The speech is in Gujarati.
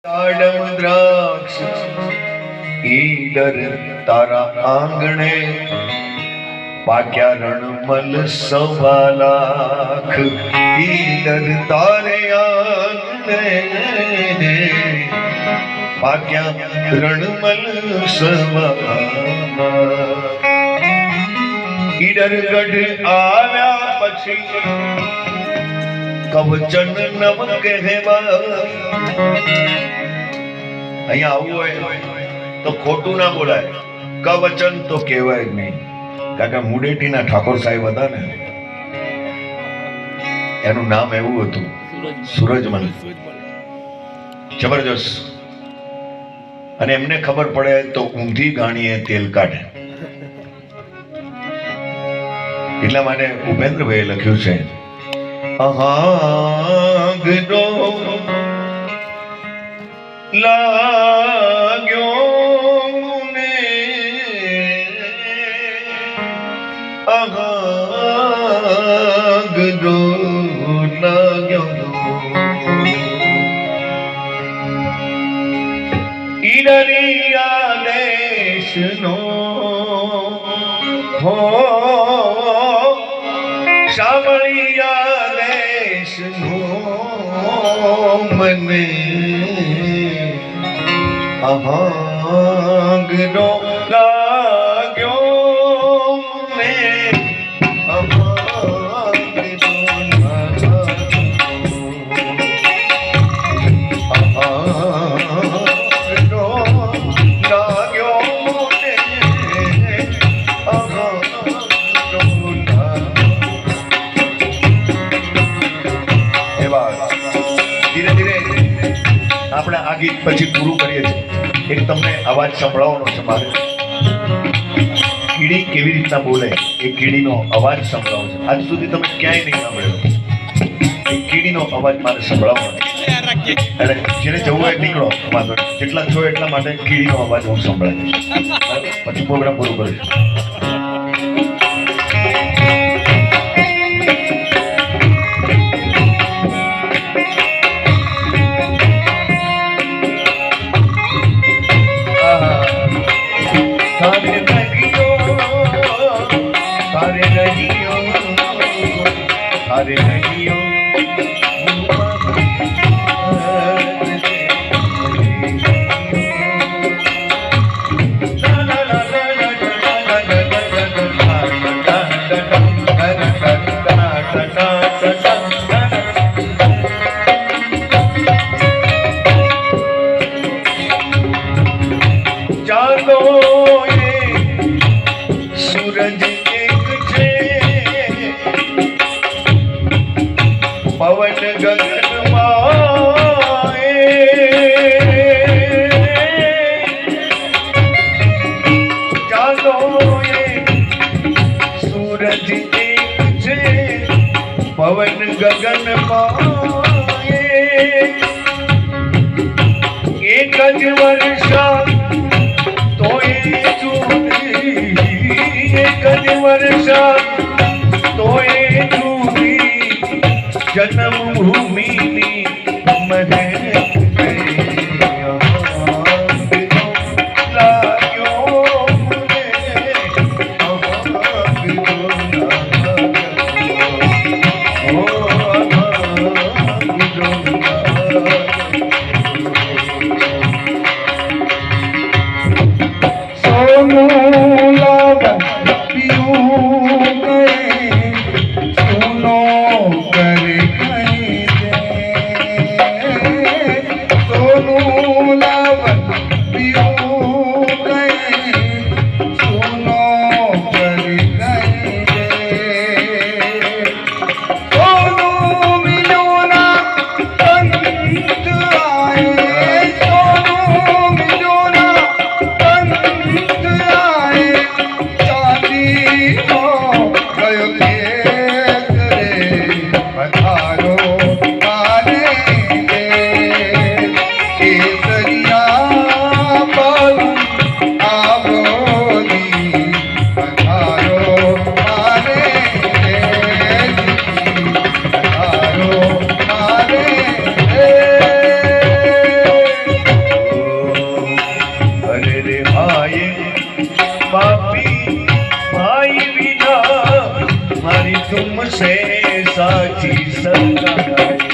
દાડમ દ્રાક્ષ ઈડર તારા આંગણે પાક્યા રણમલ સવા લાખ ઈડર તારે આંગણે પાક્યા રણમલ સવા ઈડર ગઢ આવ્યા પછી કવચન નવ કહેવા અહીંયા આવું હોય તો ખોટું ના બોલાય, કવચન તો કહેવાય જ નહીં. કારણ કે મુડેટીના ઠાકોર સાહેબ હતા ને, એનું નામ એવું હતું સૂરજમલ, જબરજસ્ત. અને એમને ખબર પડે તો ઊંધી ગાણીએ તેલ કાઢે. એટલા માટે ઉપેન્દ્રભાઈએ લખ્યું છે, અહાગરો લાગ્યો ને અહાગરો લાગ્યો ઈડરિયા દેશનો હો સાવળિયા દેશનો મને અહાગરો લાગ્યો ને અહાગરો લાગ્યો ને ધીરે ધીરે આપણે આ ગીત પછી પૂરું કરીએ છીએ. એક તમને અવાજ સંભળાવવાનો છે મારે. કીડી કેવી રીતના બોલે એ કીડીનો અવાજ સંભળાવો છે. આજ સુધી તમે ક્યાંય નહીં સાંભળ્યો. એ કીડીનો અવાજ મારે સંભળાવવાનો. એટલે જેને જવું હોય નીકળો, વાંધો નહીં. જેટલા છો એટલા માટે કીડીનો અવાજ હું સંભળાવીશ. પછી પ્રોગ્રામ પૂરું કરીશ. Hare Nadiyo सूरज पवन गगन माए चालो ये सूरज एक छे पवन गगन माए एक ज वर्षा तो ये चूड़ी एक ज वर्षा तो ये चूड़ी जन्म भूमि महे पापी भाई विना हमारी तुमसे साची सगाई